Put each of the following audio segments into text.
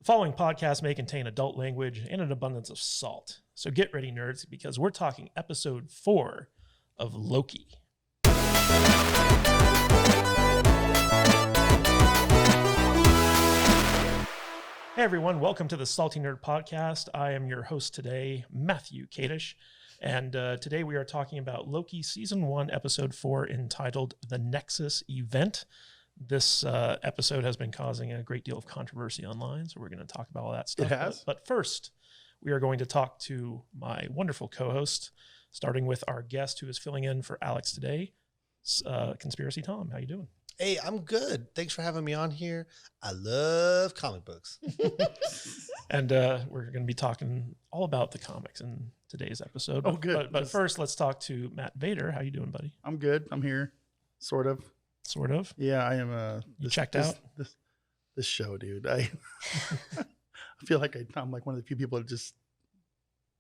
The following podcast may contain adult language and an abundance of salt. So get ready, nerds, because we're talking episode 4 of Loki. Hey everyone, welcome to the Salty Nerd Podcast. I am your host today, Matthew Kadish, and today we are talking about Loki Season 1, Episode 4, entitled The Nexus Event. This episode has been causing a great deal of controversy online, so we're going to talk about all that stuff. It has? But first, we are going to talk to my wonderful co-host, starting with our guest who is filling in for Alex today, Conspiracy Tom. How you doing? Hey, I'm good. Thanks for having me on here. I love comic books. And we're going to be talking all about the comics in today's episode. Oh, good. But first, let's talk to Matt Vader. How you doing, buddy? I'm good. I'm here. Sort of. Sort of. Yeah, I am. You checked out? This show, dude. I feel like I'm like one of the few people that just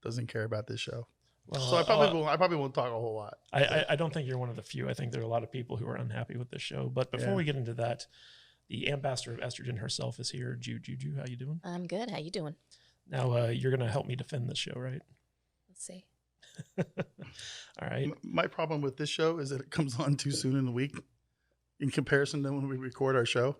doesn't care about this show. Well, So I probably won't talk a whole lot. I don't think you're one of the few. I think there are a lot of people who are unhappy with this show. But before we get into that, the ambassador of estrogen herself is here. Juju, how you doing? I'm good. How you doing? Now you're going to help me defend this show, right? Let's see. All right. My problem with this show is that it comes on too soon in the week in comparison to when we record our show.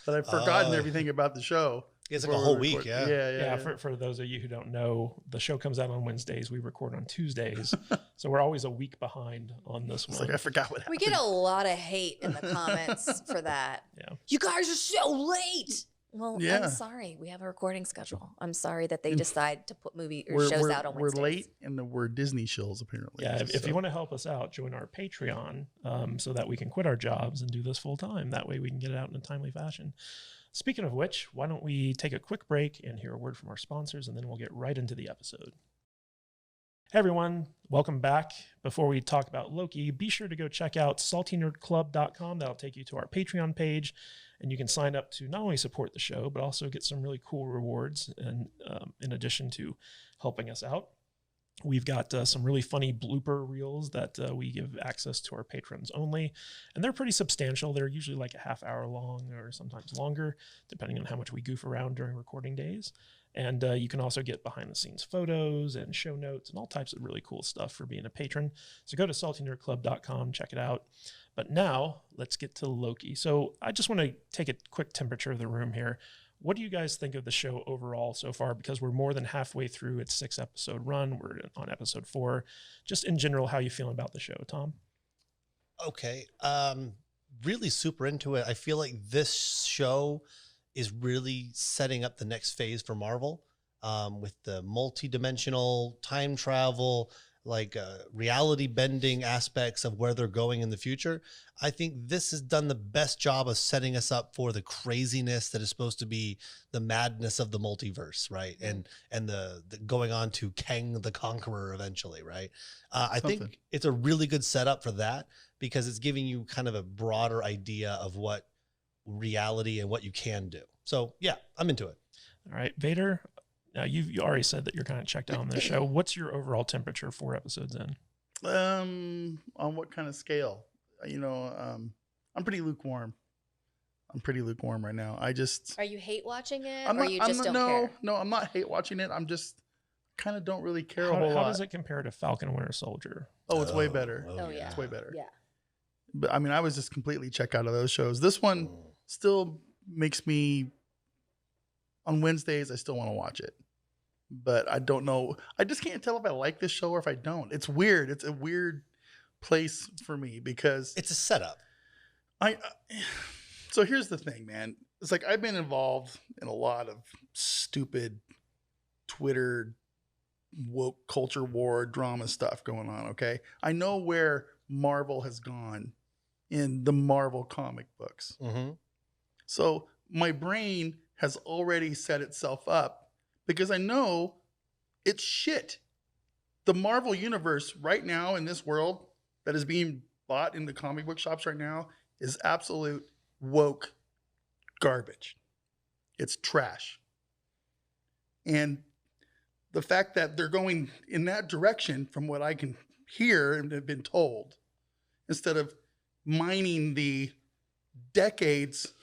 But I've forgotten everything about the show. It's like a whole week, yeah. Yeah, for those of you who don't know, the show comes out on Wednesdays. We record on Tuesdays. So we're always a week behind on this It's one. like I forgot what We happened. get a lot of hate in the comments for that. Yeah. You guys are so late. Well, Yeah. I'm sorry. We have a recording schedule. I'm sorry that they decide to put movie or We're, shows we're, out on we're Wednesdays. late and we're Disney shills, apparently. Yeah, if So- you want to help us out, join our Patreon so that we can quit our jobs and do this full time. That way we can get it out in a timely fashion. Speaking of which, why don't we take a quick break and hear a word from our sponsors, and then we'll get right into the episode. Hey everyone, welcome back. Before we talk about Loki, be sure to go check out saltynerdclub.com. That'll take you to our Patreon page, and you can sign up to not only support the show, but also get some really cool rewards. And in addition to helping us out, we've got some really funny blooper reels that we give access to our patrons only. And they're pretty substantial. They're usually like a half hour long or sometimes longer, depending on how much we goof around during recording days. And you can also get behind the scenes photos and show notes and all types of really cool stuff for being a patron. So go to saltynerdclub.com, check it out. But now let's get to Loki. So I just want to take a quick temperature of the room here. What do you guys think of the show overall so far? Because we're more than halfway through its 6-episode run. We're on episode 4. Just in general, how you feeling about the show, Tom? Okay. Really super into it. I feel like this show is really setting up the next phase for Marvel with the multi-dimensional time travel, like reality bending aspects of where they're going in the future. I think this has done the best job of setting us up for the craziness that is supposed to be the madness of the multiverse, right? And the going on to Kang the Conqueror eventually, right? I think it's a really good setup for that because it's giving you kind of a broader idea of what reality and what you can do. So yeah, I'm into it. All right, Vader, now you already said that you're kind of checked out on this show. What's your overall temperature 4 episodes in? On what kind of scale? I'm pretty lukewarm. I'm pretty lukewarm right now. Are you hate watching it, I'm or not, you just don't care? No, I'm not hate watching it. I'm just kind of don't really care a whole How lot. does it compare to Falcon and Winter Soldier? Oh, it's way better. Oh, yeah. It's way better. Yeah. But I mean, I was just completely checked out of those shows. This one still makes me, on Wednesdays, I still want to watch it. But I don't know. I just can't tell if I like this show or if I don't. It's weird. It's a weird place for me because It's a setup. So here's the thing, man. It's like I've been involved in a lot of stupid Twitter woke culture war drama stuff going on, okay? I know where Marvel has gone in the Marvel comic books. Mm-hmm. So my brain has already set itself up because I know it's shit. The Marvel universe right now in this world that is being bought in the comic book shops right now is absolute woke garbage. It's trash. And the fact that they're going in that direction, from what I can hear and have been told, instead of mining the decades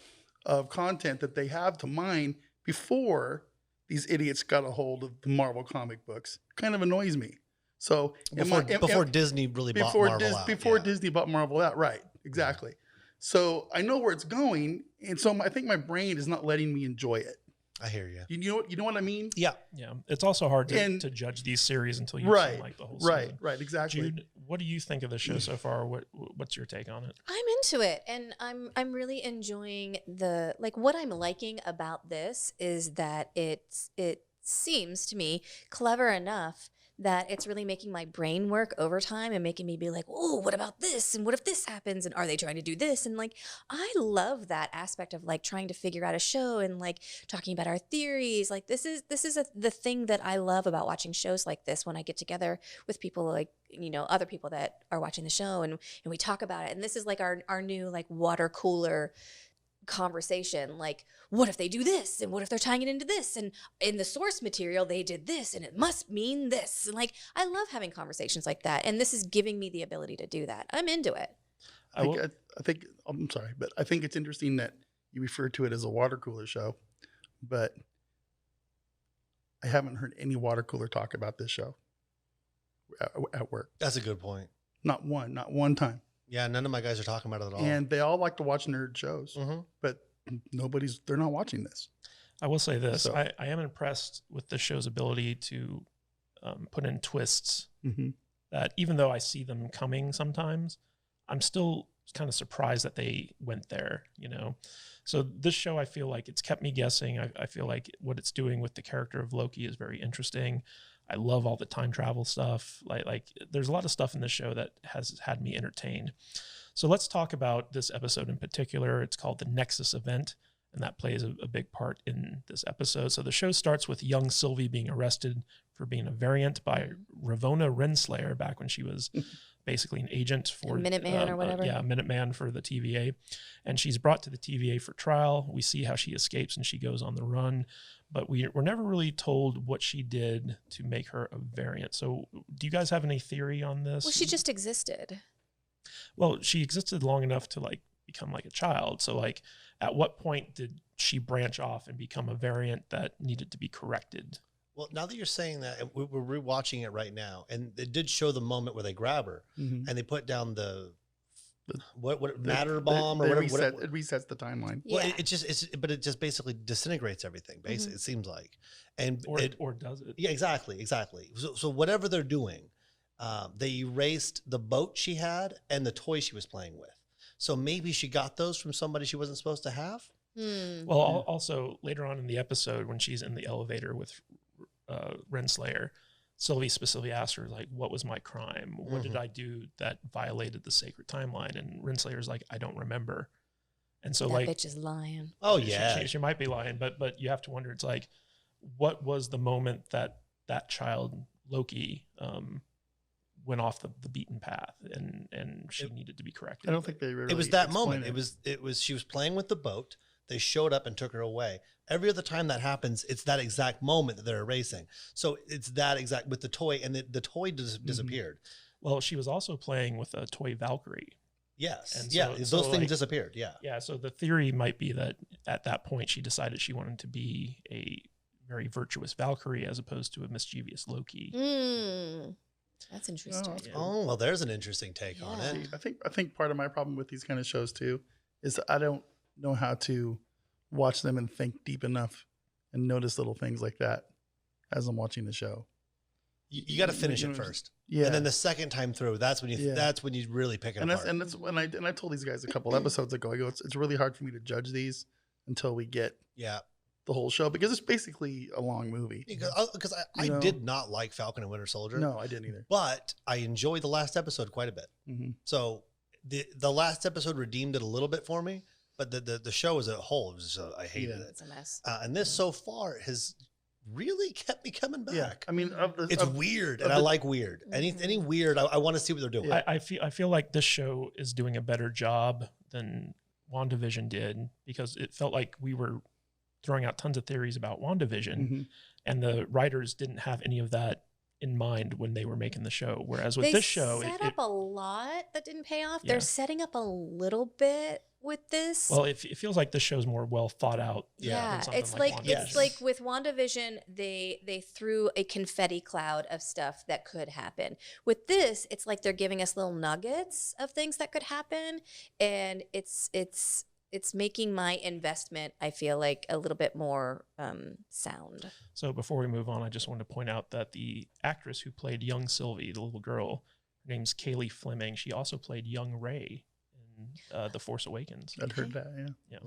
of content that they have to mine before these idiots got a hold of the Marvel comic books. Kind of annoys me. So Before Disney really bought Marvel out. Before Disney bought Marvel out, right? Exactly. So I know where it's going, and so I think my brain is not letting me enjoy it. I hear you. You know what I mean? Yeah. Yeah. It's also hard to judge these series until you've seen like the whole season. Right, exactly. Jude, what do you think of the show so far? What's your take on it? I'm into it, and I'm really enjoying what I'm liking about this is that it seems to me clever enough that it's really making my brain work overtime and making me be like, oh, what about this? And what if this happens? And are they trying to do this? And like, I love that aspect of like trying to figure out a show and like talking about our theories. Like this is the thing that I love about watching shows like this when I get together with people like, other people that are watching the show and we talk about it. And this is like our new like water cooler conversation, like what if they do this and what if they're tying it into this and in the source material they did this and it must mean this, and like I love having conversations like that, and this is giving me the ability to do that. I'm into it. I think I'm sorry, but I think it's interesting that you refer to it as a water cooler show, but I haven't heard any water cooler talk about this show at work. That's a good point. Not one time. Yeah, none of my guys are talking about it at all. And they all like to watch nerd shows, but they're not watching this. I will say this. So, I am impressed with the show's ability to put in twists that even though I see them coming sometimes, I'm still kind of surprised that they went there, So this show, I feel like it's kept me guessing. I feel like what it's doing with the character of Loki is very interesting. I love all the time travel stuff. Like there's a lot of stuff in this show that has had me entertained. So let's talk about this episode in particular. It's called the Nexus event, and that plays a big part in this episode. So the show starts with young Sylvie being arrested for being a variant by Ravonna Renslayer back when she was basically an agent for Minuteman or whatever. Minuteman for the TVA. And she's brought to the TVA for trial. We see how she escapes and she goes on the run, but we're never really told what she did to make her a variant. So do you guys have any theory on this? Well, she just existed. Well, she existed long enough to like become like a child. So like at what point did she branch off and become a variant that needed to be corrected? Well, now that you're saying that, we're rewatching it right now, and it did show the moment where they grab her and they put down the matter bomb or whatever. It resets the timeline. Yeah. Well, it just basically disintegrates everything. Basically, it seems like, or does it? Yeah, exactly. So whatever they're doing, they erased the boat she had and the toy she was playing with. So maybe she got those from somebody she wasn't supposed to have. Well, also later on in the episode when she's in the elevator with Renslayer, Sylvie specifically asked her, like, what was my crime? What did I do that violated the sacred timeline? And Renslayer's like, I don't remember. And so that bitch is lying. Oh yeah. She might be lying, but you have to wonder, it's like, what was the moment that child Loki went off the beaten path and she needed to be corrected? I don't think they really. It was that moment. It was she was playing with the boat. They showed up and took her away. Every other time that happens, it's that exact moment that they're erasing. So it's that exact with the toy, and the toy disappeared. Well, she was also playing with a toy Valkyrie. Yes. And those things disappeared. Yeah. Yeah. So the theory might be that at that point she decided she wanted to be a very virtuous Valkyrie as opposed to a mischievous Loki. That's interesting. Oh, well, there's an interesting take on it. I think part of my problem with these kind of shows too is I don't know how to watch them and think deep enough and notice little things like that as I'm watching the show. You got to finish it first. Yeah. And then the second time through, that's when you really pick it apart. And that's when I told these guys a couple episodes ago, I go, it's really hard for me to judge these until we get the whole show, because it's basically a long movie. Because I did not like Falcon and Winter Soldier. No, I didn't either. But I enjoyed the last episode quite a bit. So the last episode redeemed it a little bit for me. But the show as a whole, I hated it. It's a mess. And this so far has really kept me coming back. Yeah. I mean, it's weird, and I like weird. Any weird, I want to see what they're doing. Yeah. I feel like this show is doing a better job than WandaVision did, because it felt like we were throwing out tons of theories about WandaVision, and the writers didn't have any of that in mind when they were making the show. Whereas with They this show, set up a lot that didn't pay off. Yeah. They're setting up a little bit with this. well, it feels like this show's more well thought out. Yeah, than something it's like WandaVision. it's like with WandaVision, they threw a confetti cloud of stuff that could happen. With this, it's like they're giving us little nuggets of things that could happen, and it's making my investment, I feel like, a little bit more sound. So before we move on, I just wanted to point out that the actress who played young Sylvie, the little girl, her name's Kaylee Fleming. She also played young Rey in The Force Awakens. I'd heard that. Yeah.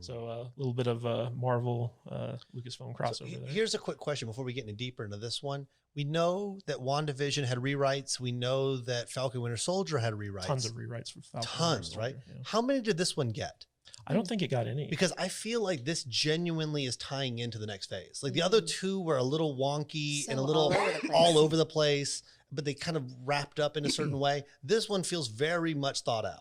So a little bit of a Marvel Lucasfilm crossover there. Here's a quick question before we get any deeper into this one. We know that WandaVision had rewrites. We know that Falcon Winter Soldier had rewrites. Tons of rewrites for Falcon. Tons, right? Yeah. How many did this one get? I don't think it got any. Because I feel like this genuinely is tying into the next phase. Like the other two were a little wonky and a little all over the place, but they kind of wrapped up in a certain way. This one feels very much thought out.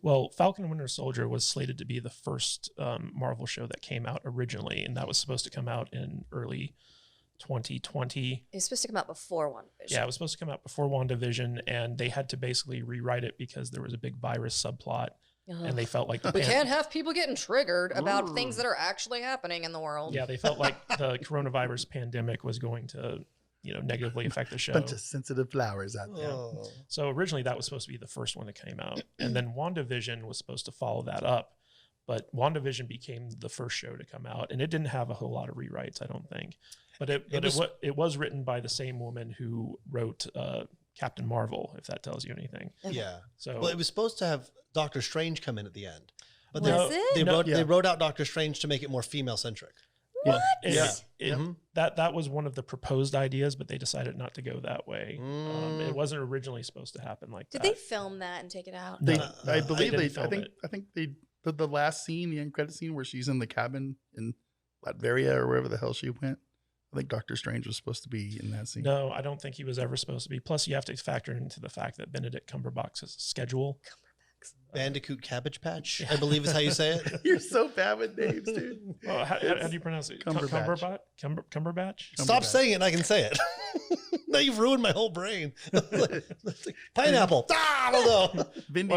Well, Falcon and Winter Soldier was slated to be the first Marvel show that came out originally, and that was supposed to come out in early 2020. It's supposed to come out before WandaVision. Yeah, it was supposed to come out before WandaVision, and they had to basically rewrite it because there was a big virus subplot, and they felt like we can't have people getting triggered about things that are actually happening in the world. Yeah, they felt like the coronavirus pandemic was going to, negatively affect the show. Bunch of sensitive flowers out there. So originally that was supposed to be the first one that came out, and then WandaVision was supposed to follow that up. But WandaVision became the first show to come out, and it didn't have a whole lot of rewrites, I don't think. But it was written by the same woman who wrote Captain Marvel, if that tells you anything. Yeah. So Well, it was supposed to have Doctor Strange come in at the end. But Was it? they wrote out Doctor Strange to make it more female-centric. What? That was one of the proposed ideas, but they decided not to go that way. It wasn't originally supposed to happen like Did that. they film that and take it out? I believe didn't they. film it. I think they did the last scene, the end credit scene, where she's in the cabin in Latveria or wherever the hell she went. I think Doctor Strange was supposed to be in that scene. No, I don't think he was ever supposed to be. Plus, you have to factor into the fact that Benedict Cumberbatch's schedule. Bandicoot Cabbage Patch, I believe is how you say it. You're so bad with names, dude. Oh, how do you pronounce it? Cumberbatch. Cumberbatch? Stop saying it and I can say it. Now you've ruined my whole brain. Pineapple. I don't know. Vinny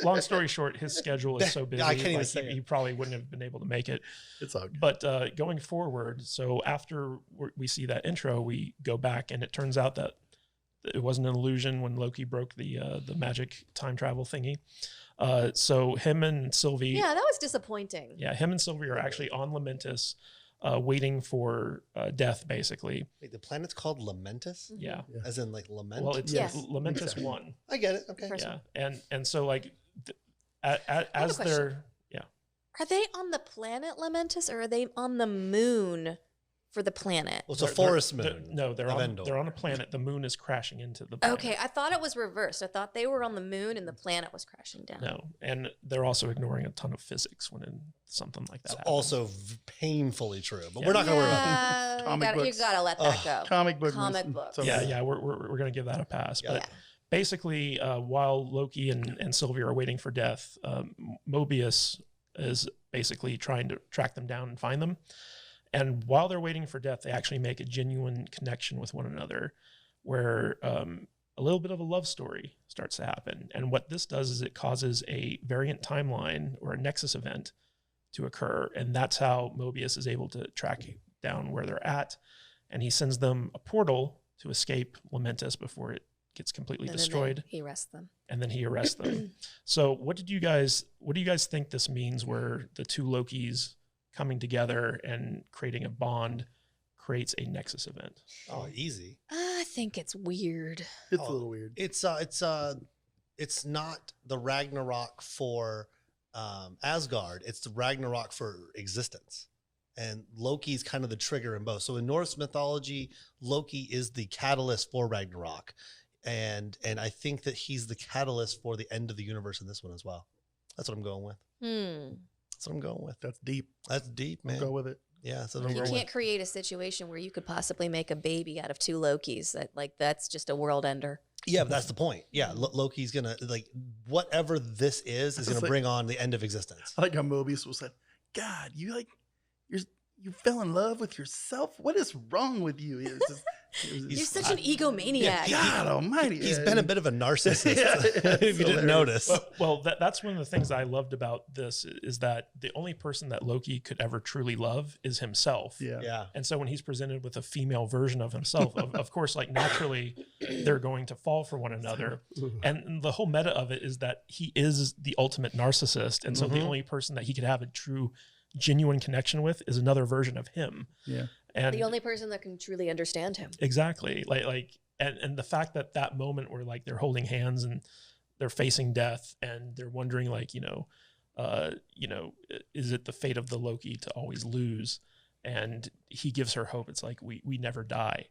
Long story short, his schedule is so busy. I can't even say he probably wouldn't have been able to make it. It's all good. But going forward, so after we see that intro, we go back, and it turns out that it wasn't an illusion when Loki broke the magic time travel thingy. So him and Sylvie. Yeah, that was disappointing. Yeah, him and Sylvie are actually on Lamentus, waiting for death, basically. Wait, the planet's called Lamentus? Yeah. As in like lament? Well, it's Yes. Lamentus Exactly. 1. I get it. Okay. First Yeah, and so like as question. they're Are they on the planet Lamentus, or are they on the moon for the planet? Well, it's a they're- forest they're- moon. No, they're of on Endor. they're on a planet. The moon is crashing into the planet. Okay, I thought it was reversed. I thought they were on the moon and the planet was crashing down. No, and they're also ignoring a ton of physics when something like that It's happens. also painfully true, but Yeah. we're not going to worry about it. Yeah, Comic you books. gotta let that go. Comic book. Comic books. So yeah, good. yeah, we're gonna give that a pass. Yeah. But basically, while Loki and Sylvie are waiting for death, Mobius is basically trying to track them down and find them. And while they're waiting for death, they actually make a genuine connection with one another, where a little bit of a love story starts to happen. And what this does is it causes a variant timeline or a nexus event to occur, and that's how Mobius is able to track down where they're at. And he sends them a portal to escape Lamentus before it gets completely And then destroyed, he arrests them. and then he arrests them. So what do you guys think this means, where the two Lokis coming together and creating a bond creates a nexus event? Oh, easy. I think it's weird. It's a little weird. It's not the Ragnarok for Asgard. It's the Ragnarok for existence. And Loki's kind of the trigger in both. So in Norse mythology, Loki is the catalyst for Ragnarok. And I think that he's the catalyst for the end of the universe in this one as well. That's what I'm going with. That's what I'm going with. That's deep. That's deep, man. I'll go with it. Yeah, that's what I'm You going can't with. create a situation where you could possibly make a baby out of two Lokis. That's just a world ender. Yeah, but that's the point. Yeah, Loki's gonna whatever this is It's gonna like- bring on the end of existence. I like how Mobius was like, God, you're you fell in love with yourself? What is wrong with you? You're such an egomaniac. God almighty. He's been a bit of a narcissist, if you didn't notice. Well, that's one of the things I loved about this is that the only person that Loki could ever truly love is himself. Yeah. And so when he's presented with a female version of himself, of course, like naturally, they're going to fall for one another. And the whole meta of it is that he is the ultimate narcissist. And so the only person that he could have a true, genuine connection with is another version of him. Yeah. And the only person that can truly understand him. Exactly. And the fact that moment where like they're holding hands and they're facing death and they're wondering like, is it the fate of the Loki to always lose? And he gives her hope. It's like, we never die.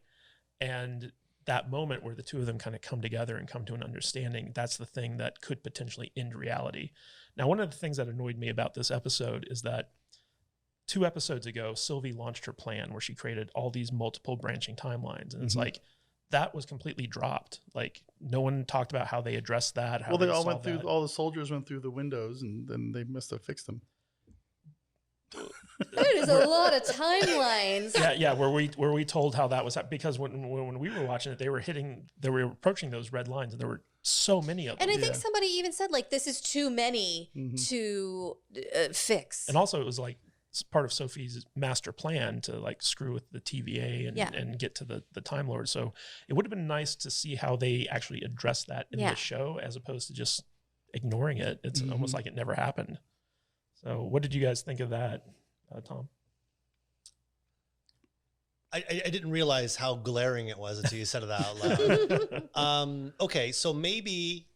And that moment where the two of them kind of come together and come to an understanding, that's the thing that could potentially end reality. Now, one of the things that annoyed me about this episode is that 2 episodes ago, Sylvie launched her plan where she created all these multiple branching timelines. And it's like, that was completely dropped. Like, no one talked about how they addressed that. How They all went through, all the soldiers went through the windows, and then they must have fixed them. There's a lot of timelines. Yeah. Were we told how that was, because when we were watching it, they were approaching those red lines, and there were so many of them. And I think somebody even said like, this is too many to fix. And also it was like, part of Sophie's master plan to like screw with the TVA and get to the Time Lord. So it would have been nice to see how they actually address that in the show, as opposed to just ignoring it. It's almost like it never happened. So what did you guys think of that, Tom? I didn't realize how glaring it was until you said it out loud. Okay, so maybe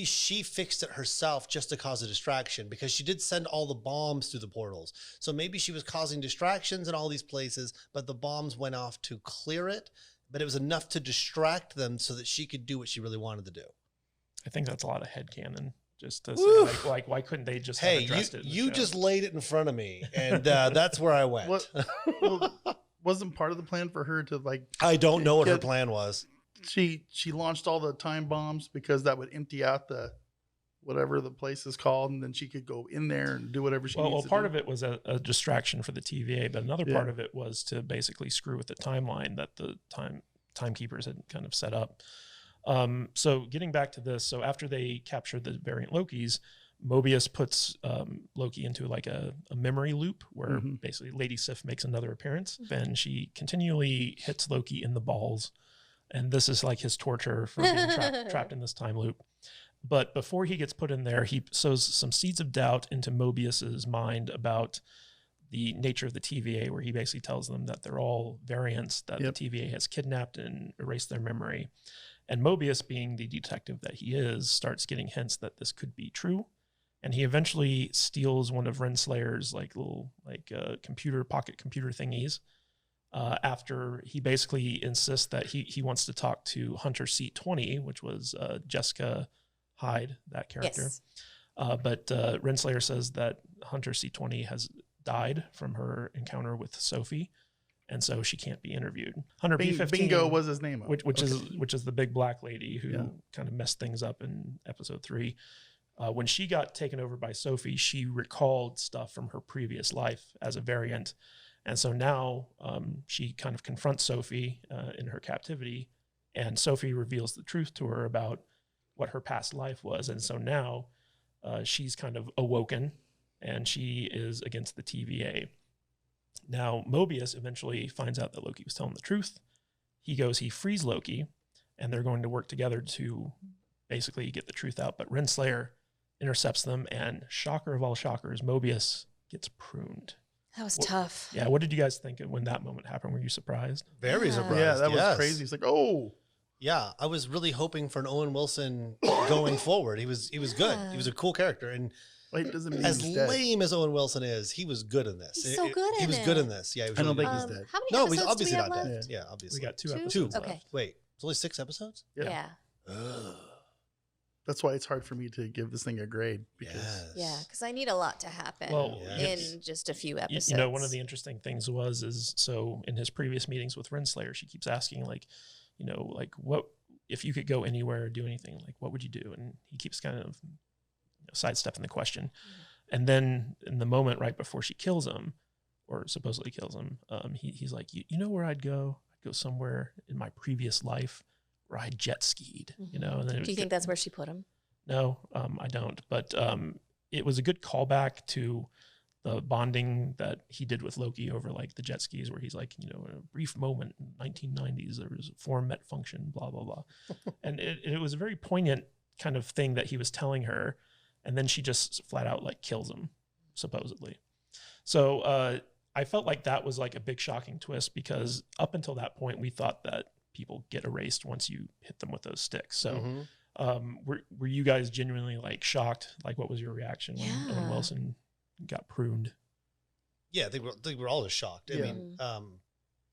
she fixed it herself just to cause a distraction, because she did send all the bombs through the portals. So maybe she was causing distractions in all these places, but the bombs went off to clear it. But it was enough to distract them so that she could do what she really wanted to do. I think that's a lot of headcanon. Just to say, like, why couldn't they just have addressed it? You just laid it in front of me, and that's where I went. Wasn't part of the plan for her to like? I don't know what her plan was. She launched all the time bombs because that would empty out the whatever the place is called, and then she could go in there and do whatever she needs to do. Well, part of it was a distraction for the TVA, but another part of it was to basically screw with the timeline that the timekeepers had kind of set up. So getting back to this, so after they capture the variant Lokis, Mobius puts Loki into like a memory loop where basically Lady Sif makes another appearance, and she continually hits Loki in the balls. And this is like his torture for being trapped in this time loop. But before he gets put in there, he sows some seeds of doubt into Mobius's mind about the nature of the TVA, where he basically tells them that they're all variants that the TVA has kidnapped and erased their memory. And Mobius, being the detective that he is, starts getting hints that this could be true. And he eventually steals one of Renslayer's like little pocket computer thingies. After he basically insists that he wants to talk to Hunter Seat 20, which was Jessica Hyde, that character. Yes. But Renslayer says that Hunter Seat 20 has died from her encounter with Sophie, and so she can't be interviewed. Hunter B-15 Bingo was his name, which is the big black lady who kind of messed things up in episode 3. When she got taken over by Sophie, she recalled stuff from her previous life as a variant. And so now she kind of confronts Sophie in her captivity, and Sophie reveals the truth to her about what her past life was. And so now she's kind of awoken, and she is against the TVA. Now, Mobius eventually finds out that Loki was telling the truth. He frees Loki, and they're going to work together to basically get the truth out. But Renslayer intercepts them, and shocker of all shockers, Mobius gets pruned. That was tough. Yeah, what did you guys think when that moment happened? Were you surprised? Very surprised. Yeah, that was crazy. It's like, oh. Yeah, I was really hoping for an Owen Wilson going forward. He was good. He was a cool character. And doesn't mean as lame as Owen Wilson is, he was good in this. He's so good in it. He was good in this. Yeah, he was I don't really think good. he's dead. How many No, episodes he's obviously do we have not left? dead. Yeah, obviously. We got 2 Two? episodes Okay. left. Wait, it's only 6 episodes? Yeah. That's why it's hard for me to give this thing a grade. Because Yeah, because I need a lot to happen in just a few episodes. You know, one of the interesting things is so in his previous meetings with Renslayer, she keeps asking what if you could go anywhere or do anything, like what would you do? And he keeps kind of sidestepping the question. And then in the moment right before she kills him, or supposedly kills him, he's like, you know where I'd go? I'd go somewhere in my previous life where I jet skied, you know. And then Do you think that's where she put him? No, I don't. But it was a good callback to the bonding that he did with Loki over like the jet skis, where he's like, you know, in a brief moment in 1990s, there was a form met function, blah, blah, blah. And it was a very poignant kind of thing that he was telling her. And then she just flat out like kills him, supposedly. So I felt like that was like a big shocking twist, because up until that point, we thought that people get erased once you hit them with those sticks. So were you guys genuinely like shocked? Like, what was your reaction when Owen Wilson got pruned? Yeah, they were all just shocked.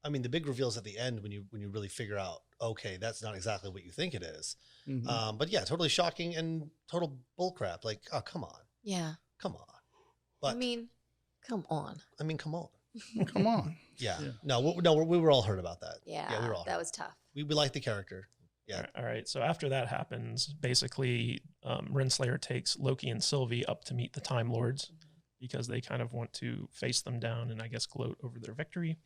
I mean, the big reveals at the end when you really figure out, okay, that's not exactly what you think it is. But yeah, totally shocking and total bullcrap. Like, oh, come on. Yeah. Come on. But I mean, come on. Come on. Come on. Yeah. No, we were all hurt about that. Yeah, we were all that hurt. was tough. We liked the character. Yeah. All right. So after that happens, basically, Renslayer takes Loki and Sylvie up to meet the Time Lords, because they kind of want to face them down and I guess gloat over their victory.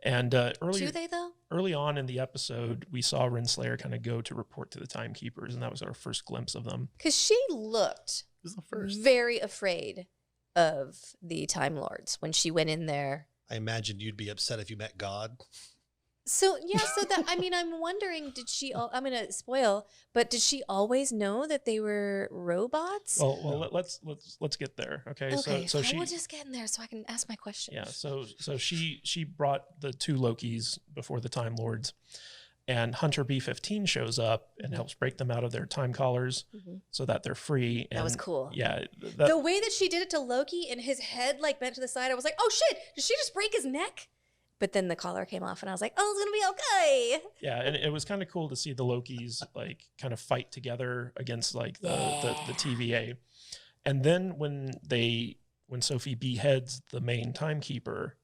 And Do they though? early on in the episode, we saw Renslayer kind of go to report to the Timekeepers, and that was our first glimpse of them. Because she looked This is the first. very afraid of the Time Lords when she went in there. I imagine you'd be upset if you met God. So yeah, so that I mean, I'm wondering, did she? I'm gonna spoil, but did she always know that they were robots? Well, let's get there. Okay. Okay, So she we'll just get in there so I can ask my question. Yeah, so she brought the two Lokis before the Time Lords, and Hunter B-15 shows up and helps break them out of their time collars so that they're free. And That was cool. Yeah, The way that she did it to Loki and his head like bent to the side, I was like, oh shit, did she just break his neck? But then the collar came off and I was like, oh, it's gonna be okay. yeah, and it was kind of cool to see the Lokis like kind of fight together against like the TVA. And then when Sophie beheads the main timekeeper,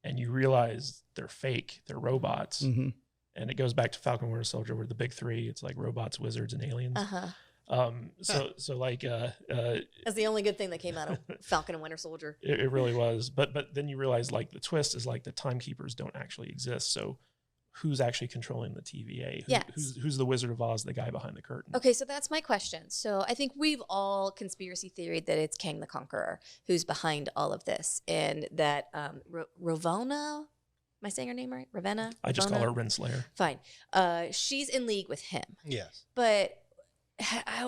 and you realize they're fake, they're robots. And it goes back to Falcon Winter Soldier, where the big three, it's like robots, wizards, and aliens. So like that's the only good thing that came out of Falcon and Winter Soldier. It really was. But then you realize like the twist is like the timekeepers don't actually exist. So who's actually controlling the TVA? Who's the Wizard of Oz, the guy behind the curtain? Okay, so that's my question. So I think we've all conspiracy theoried that it's Kang the Conqueror who's behind all of this, and that Ravonna, am I saying her name right? Ravenna? I just call her Renslayer. Fine. She's in league with him. Yes. But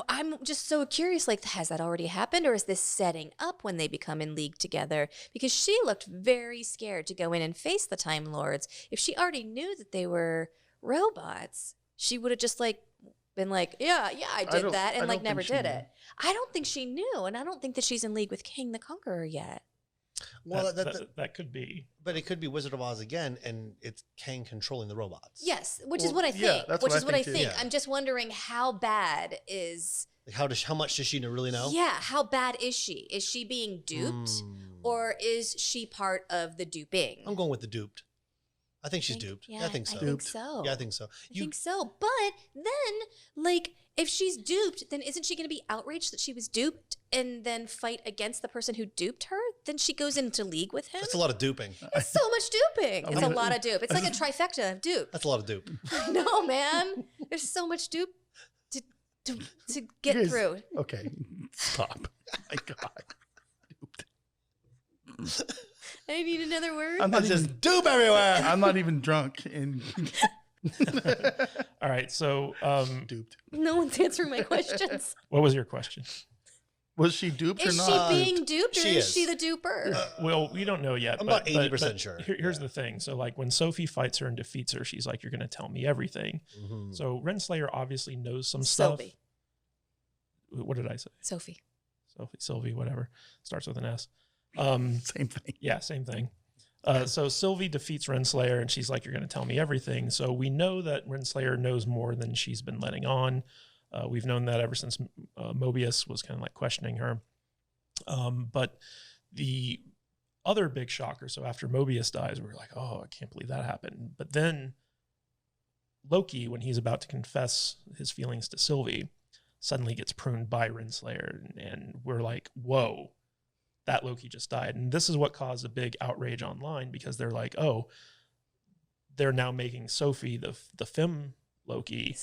I'm just so curious, like, has that already happened, or is this setting up when they become in league together? Because she looked very scared to go in and face the Time Lords. If she already knew that they were robots, she would have just like been like, yeah, I did that, and like never did it. I don't think she knew, and I don't think that she's in league with King the Conqueror yet. Well, that could be. But it could be Wizard of Oz again, and it's Kang controlling the robots. Yes, which is what I think. Yeah, that's which what is what I think. Yeah. I'm just wondering how bad is. Like how much does she really know? Yeah, how bad is she? Is she being duped, or is she part of the duping? I'm going with the duped. I think she's duped. Yeah, I think so. I think so. Yeah, I think so. I think so. But then, like, if she's duped, then isn't she going to be outraged that she was duped and then fight against the person who duped her? Then she goes into league with him? That's a lot of duping. It's so much duping. It's a lot of dupe. It's like a trifecta of dupe. That's a lot of dupe. No, man. There's so much dupe to get through. Okay, stop. My God. I need another word. I'm not It's even, just dupe everywhere. I'm not even drunk and All right. So duped. No one's answering my questions. what was your question? Was she duped or Is not? she being duped, or She is is. she the duper? Well, we don't know yet. I'm but- about but- 80% but sure. Here's the thing. So like when Sophie fights her and defeats her, she's like, you're going to tell me everything. So Renslayer obviously knows some stuff. Sylvie. What did I say? Sophie. Sylvie, whatever. Starts with an S. Same thing. Yeah, same thing. So Sylvie defeats Renslayer, and she's like, you're going to tell me everything. So we know that Renslayer knows more than she's been letting on. We've known that ever since Mobius was kind of like questioning her. But the other big shocker, so after Mobius dies, we're like, oh, I can't believe that happened. But then Loki, when he's about to confess his feelings to Sylvie, suddenly gets pruned by Renslayer, and we're like, whoa, that Loki just died. And this is what caused a big outrage online, because they're like, oh, they're now making Sophie the femme Loki.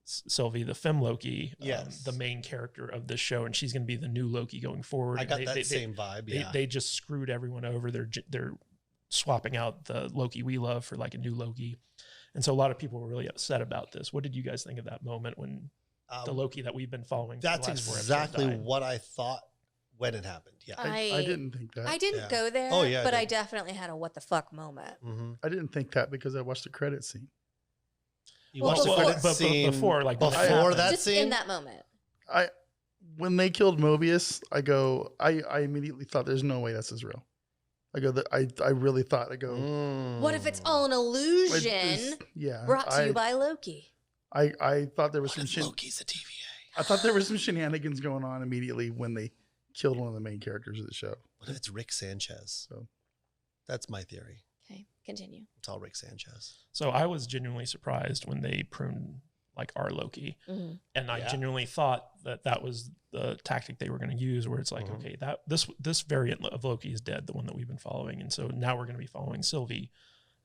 Sylvie, the femme Loki, Yes. the main character of this show, and she's going to be the new Loki going forward. I got that same vibe. Yeah, They just screwed everyone over. They're swapping out the Loki we love for like a new Loki, and so a lot of people were really upset about this. What did you guys think of that moment when the Loki that we've been following? That's for the last 4 exactly episodes died? what I thought when it happened. Yeah, I didn't think that. I didn't go there. Oh, yeah, I but I did. definitely had a what the fuck moment. mm-hmm. I didn't think that because I watched the credit scene. You Well, watched the before- credit scene before before that Just scene. in that moment. When they killed Mobius, I immediately thought there's no way this is real. I really thought, What if it's all an illusion yeah. brought to you by Loki? I thought there was What some if Loki's a TVA? I thought there was some shenanigans going on immediately when they killed one of the main characters of the show. What if it's Rick Sanchez? So That's my theory. Okay, continue. It's all Rick Sanchez. So I was genuinely surprised when they pruned like our Loki, and I genuinely thought that was the tactic they were going to use, where it's like, okay, that this variant of Loki is dead, the one that we've been following, and so now we're going to be following Sylvie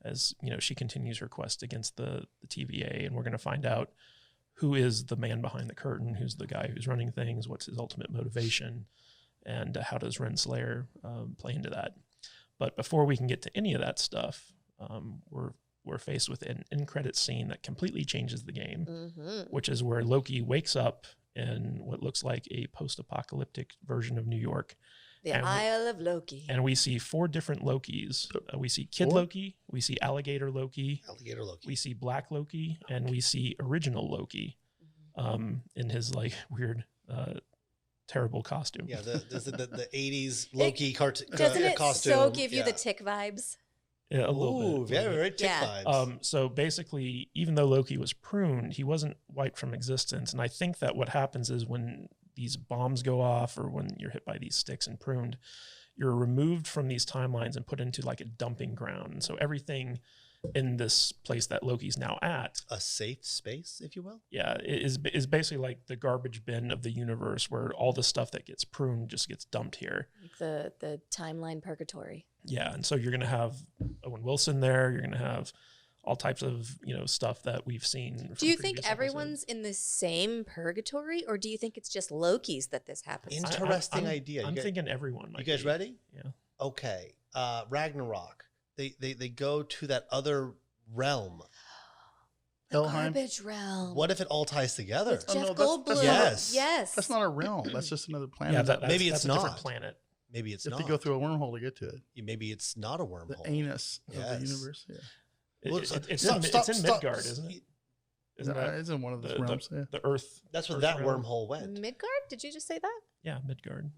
as she continues her quest against the TVA, and we're going to find out who is the man behind the curtain, who's the guy who's running things, what's his ultimate motivation, and how does Renslayer play into that. But before we can get to any of that stuff, we're faced with an end credit scene that completely changes the game, which is where Loki wakes up in what looks like a post-apocalyptic version of New York. The Isle of Loki. And we see 4 different Lokis. We see Kid Loki, we see Alligator Loki, we see Black Loki, and we see Original Loki in his like weird terrible costume. Yeah, the 80s Loki cartoon Doesn't it costume. so give you the Tick vibes? Yeah, a little bit. Very Tick vibes. So basically, even though Loki was pruned, he wasn't wiped from existence. And I think that what happens is when these bombs go off or when you're hit by these sticks and pruned, you're removed from these timelines and put into like a dumping ground. And so everything in this place that Loki's now at, a safe space, if you will. Yeah, is basically like the garbage bin of the universe where all the stuff that gets pruned just gets dumped here. Like the timeline purgatory. Yeah, and so you're going to have Owen Wilson there. You're going to have all types of stuff that we've seen. Do you think everyone's in the same purgatory, or do you think it's just Loki's that this happens? Interesting idea. I'm thinking everyone. You guys ready? Yeah. Okay. Ragnarok. They go to that other realm. The garbage realm. What if it all ties together? With Jeff Goldblum. Yes. That's not a realm. That's just another planet. Yeah, maybe that's it's a different not. planet. Maybe it's if not. they go through a wormhole to get to it. Maybe it's not a wormhole. The anus of the universe. Yeah. It's in Midgard, isn't it? It's in one of those realms. Yeah. The Earth. That's where Earth that realm. wormhole went. Midgard? Did you just say that? Yeah, Midgard.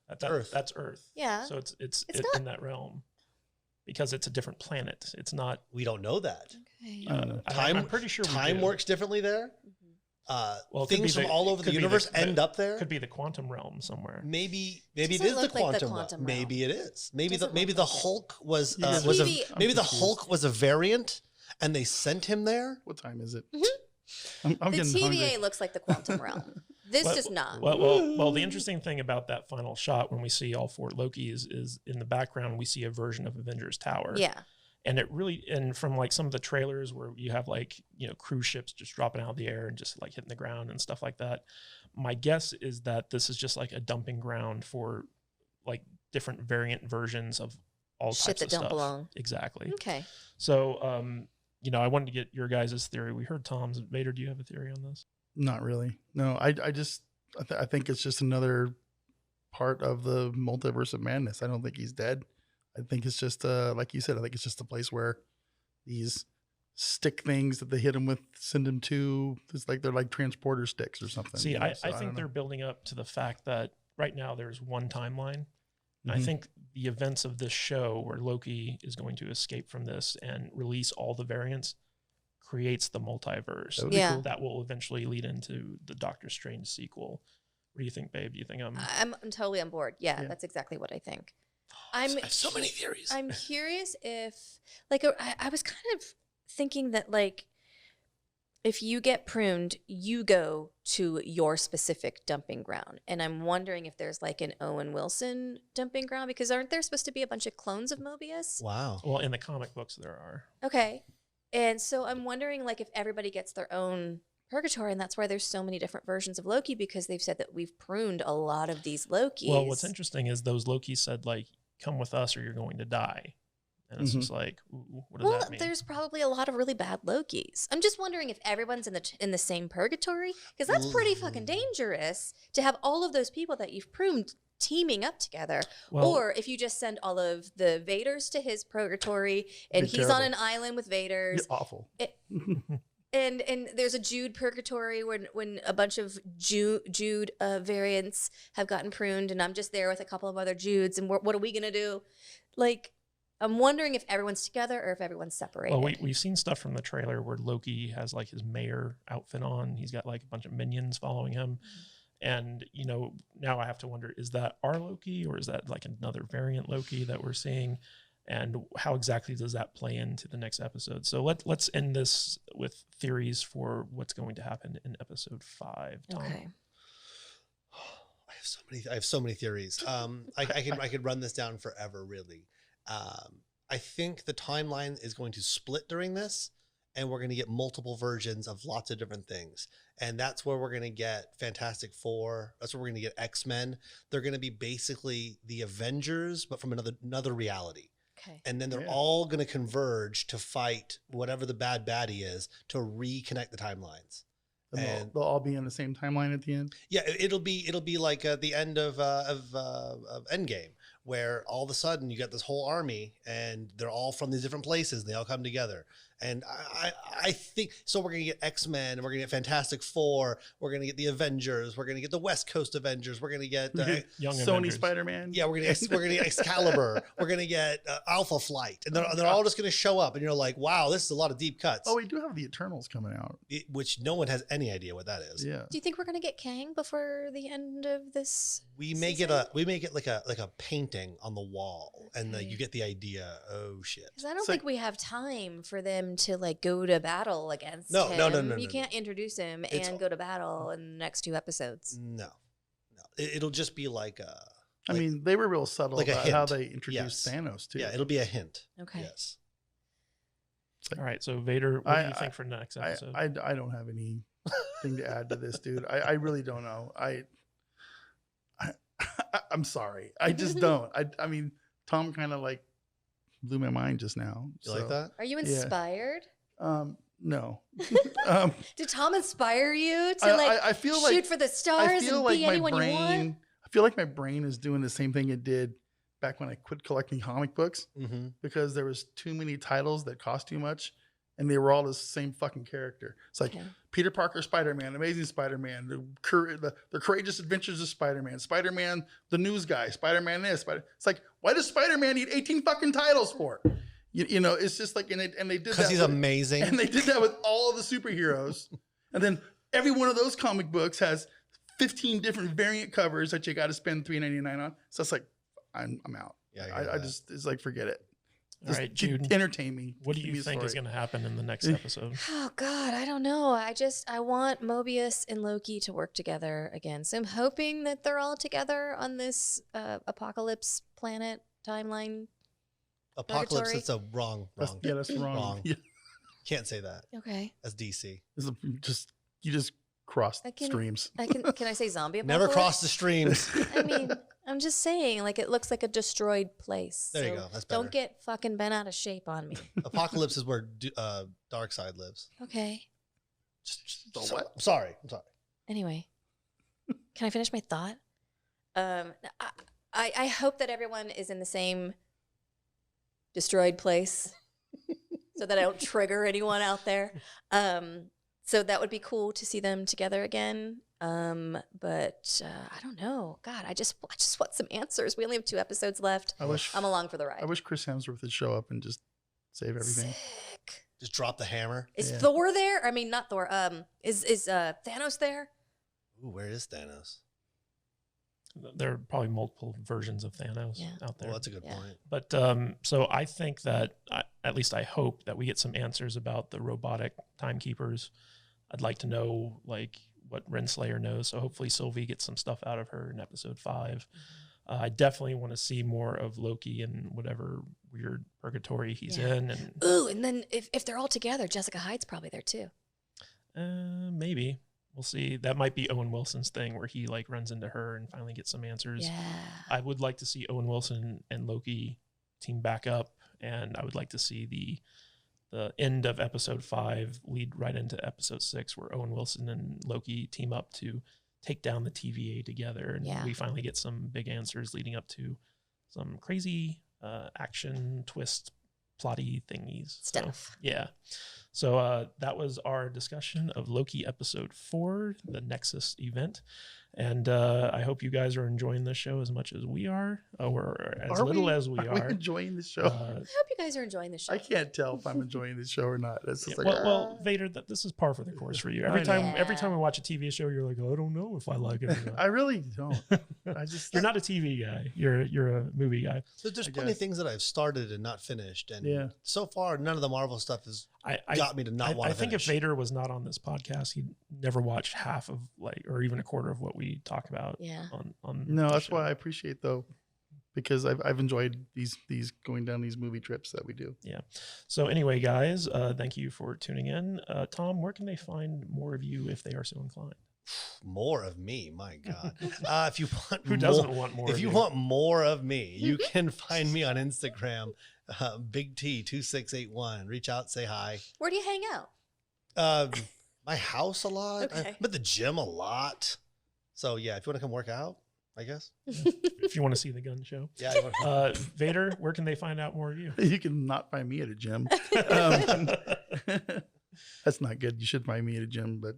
That's Earth. That's Earth. Yeah. So it's not in that realm because it's a different planet. It's not. We don't know that. Okay. I'm pretty sure time works differently there. Well, things from all over the universe end up there. Could be the quantum realm somewhere. Maybe it is the quantum realm. Maybe it is. Maybe the Hulk was maybe the Hulk was a variant, and they sent him there. What time is it? The I'm getting TVA hungry. looks like the quantum realm. This does not. Well, the interesting thing about that final shot when we see all 4 Lokis is in the background we see a version of Avengers Tower. Yeah. And it really, and from like some of the trailers where you have like, cruise ships just dropping out of the air and just like hitting the ground and stuff like that. My guess is that this is just like a dumping ground for like different variant versions of all Shit types that of don't stuff. belong. Exactly. Okay. So, I wanted to get your guys' theory. We heard Tom's. Vader, do you have a theory on this? Not really. No, I think it's just another part of the multiverse of madness. I don't think he's dead. I think it's just like you said, I think it's just a place where these stick things that they hit him with send him to. It's like they're like transporter sticks or something. See, I think they're building up to the fact that right now there's one timeline. And I think the events of this show where Loki is going to escape from this and release all the variants creates the multiverse. Yeah. That will eventually lead into the Doctor Strange sequel. What do you think, babe? Do you think I'm totally on board. Yeah, that's exactly what I think. I have so many theories. I'm curious if, like, I was kind of thinking that, like, if you get pruned, you go to your specific dumping ground. And I'm wondering if there's like an Owen Wilson dumping ground, because aren't there supposed to be a bunch of clones of Mobius? Wow. Well, in the comic books, there are. Okay. And so I'm wondering like if everybody gets their own purgatory, and that's why there's so many different versions of Loki, because they've said that we've pruned a lot of these Lokis. Well, what's interesting is those Lokis said, like, come with us or you're going to die. And it's just like, ooh, what does that mean? There's probably a lot of really bad Lokis. I'm just wondering if everyone's in the same purgatory, because that's pretty fucking dangerous to have all of those people that you've pruned teaming up together. Well, or if you just send all of the Vaders to his purgatory and he's on an island with Vaders. You're awful. And there's a Jude purgatory when a bunch of Jude variants have gotten pruned, and I'm just there with a couple of other Judes, and what are we gonna do? Like, I'm wondering if everyone's together or if everyone's separated. Well, we've seen stuff from the trailer where Loki has like his mayor outfit on. He's got like a bunch of minions following him. And, you know, now I have to wonder, is that our Loki or is that like another variant Loki that we're seeing? And how exactly does that play into the next episode? So let's end this with theories for what's going to happen in episode 5. Tom. Okay. I have so many theories. I could run this down forever, really. I think the timeline is going to split during this, and we're going to get multiple versions of lots of different things. And that's where we're going to get Fantastic Four. That's where we're going to get X-Men. They're going to be basically the Avengers, but from another reality. Okay. And then they're all going to converge to fight whatever the bad baddie is to reconnect the timelines. And they'll all be in the same timeline at the end. Yeah, it'll be like the end of Endgame, where all of a sudden you got this whole army and they're all from these different places and they all come together. And I think so. We're gonna get X-Men, and we're gonna get Fantastic Four, we're gonna get the Avengers, we're gonna get the West Coast Avengers, we're gonna get Young Sony Avengers. Spider-Man. yeah, we're gonna get Excalibur, we're gonna get Alpha Flight, and they're all just gonna show up, and you're like, wow, this is a lot of deep cuts. Oh, we do have the Eternals coming out. Which no one has any idea what that is. Yeah. Do you think we're gonna get Kang before the end of this? We may get like a painting on the wall, and Okay. you get the idea. Oh shit! Because I don't So- think we have time for them to like go to battle against No, him. no. You can't introduce him It's- and go to battle in the next 2 episodes. No. It'll just be like I mean, they were real subtle like a about how hint. they introduced Yes. Thanos too. yeah, it'll be a hint. Okay. Yes. All right. So Vader, what do you think for next episode? I don't have anything to add to this, dude. I really don't know. I'm sorry. I just don't. I mean, Tom kind of like blew my mind just now. You like that? Are you Yeah. inspired? No. Did Tom inspire you to like I feel shoot like for the I stars feel and like be my anyone you want? brain. I feel like my brain is doing the same thing it did back when I quit collecting comic books, Mm-hmm. because there was too many titles that cost too much, and they were all the same fucking character. It's like Okay. Peter Parker, Spider-Man, Amazing Spider-Man, the Courageous Adventures of Spider-Man, Spider-Man, the News Guy, Spider-Man this, It's like, why does Spider-Man need 18 fucking titles for? You know, it's just like, and they did that Because he's with- amazing. and they did that with all of the superheroes. And then every one of those comic books has 15 different variant covers that you got to spend $3.99 on. So it's like, I'm out. Yeah, I get I that. just, it's like, forget it. All Just right, Jude. entertain me. What do Give you me a think is story. going to happen in the next episode? Oh God, I don't know. I want Mobius and Loki to work together again. So I'm hoping that they're all together on this apocalypse planet timeline. Apocalypse. Purgatory? That's a wrong. That's wrong. Wrong. Yeah. Can't say that. Okay. That's DC. You just crossed I can- streams. Can I say zombie Never apocalypse? cross the streams. I mean, I'm just saying, like, it looks like a destroyed place. There you So go. That's better. Don't get fucking bent out of shape on me. Apocalypse is where Darkseid lives. Okay. The what? I'm sorry. Anyway, can I finish my thought? I hope that everyone is in the same destroyed place so that I don't trigger anyone out there. So that would be cool to see them together again. But I don't know. God, I just want some answers. We only have 2 episodes left. I wish I'm along for the ride. I wish Chris Hemsworth would show up and just save everything. Sick. Just drop the hammer. Is Yeah. Thor there? I mean, not Thor. Is Thanos there? Ooh, where is Thanos? There are probably multiple versions of Thanos Yeah. out there. Well, that's a good Yeah. point. But so I think that, at least I hope that we get some answers about the robotic timekeepers. I'd like to know like what Renslayer knows. So hopefully Sylvie gets some stuff out of her in episode 5. I definitely want to see more of Loki and whatever weird purgatory he's in. And ooh, and then if they're all together, Jessica Hyde's probably there too. Maybe. We'll see. That might be Owen Wilson's thing where he like runs into her and finally gets some answers. Yeah. I would like to see Owen Wilson and Loki team back up, and I would like to see the end of episode 5 lead right into episode 6 where Owen Wilson and Loki team up to take down the TVA together, and we finally get some big answers leading up to some crazy action twist plotty thingies Stuff. So that was our discussion of Loki episode 4, the Nexus event. And I hope you guys are enjoying this show as much as we are, or as little as we are. Are we enjoying the show? I hope you guys are enjoying the show. I can't tell if I'm enjoying the show or not. It's just like, well, Vader, this is par for the course for you. Every time we watch a TV show, you're like, oh, I don't know if I like it or not. I really don't. You're not a TV guy. You're a movie guy. So there's plenty of things that I've started and not finished, and so far none of the Marvel stuff has got me to not want to. I think if Vader was not on this podcast, he'd never watch half of or even a quarter of what we talk about. Yeah. On no, that's why I appreciate though, because I've enjoyed these going down these movie trips that we do. Yeah. So anyway, guys, thank you for tuning in. Tom, where can they find more of you if they are so inclined? More of me, my God. If you want, who doesn't want more? If you want more of me, you can find me on Instagram, Big T 2681. Reach out, say hi. Where do you hang out? My house a lot. Okay. I'm at the gym a lot. So yeah, if you want to come work out, I guess. If you want to see the gun show. Yeah. Vader, where can they find out more of you? You can not find me at a gym. That's not good. You should find me at a gym, but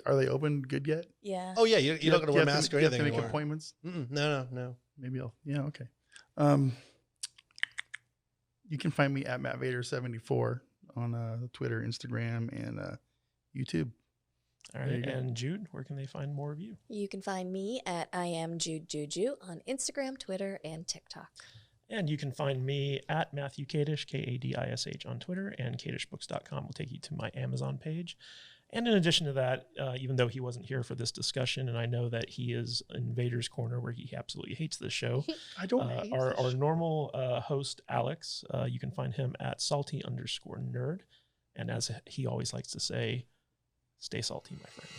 are they open good yet? Yeah. Oh yeah, you don't got to wear a mask or anything. You have to make anymore. appointments? No. Maybe I'll. Yeah, okay. You can find me at MattVader74 on Twitter, Instagram, and YouTube. All right. And Jude, where can they find more of you? You can find me at I am Jude Juju on Instagram, Twitter, and TikTok. And you can find me at Matthew Kadish, Kadish on Twitter, and kadishbooks.com will take you to my Amazon page. And in addition to that, even though he wasn't here for this discussion, and I know that he is in Vader's corner where he absolutely hates this show. I don't hate our normal host, Alex, you can find him at salty_nerd. And as he always likes to say, stay salty, my friend.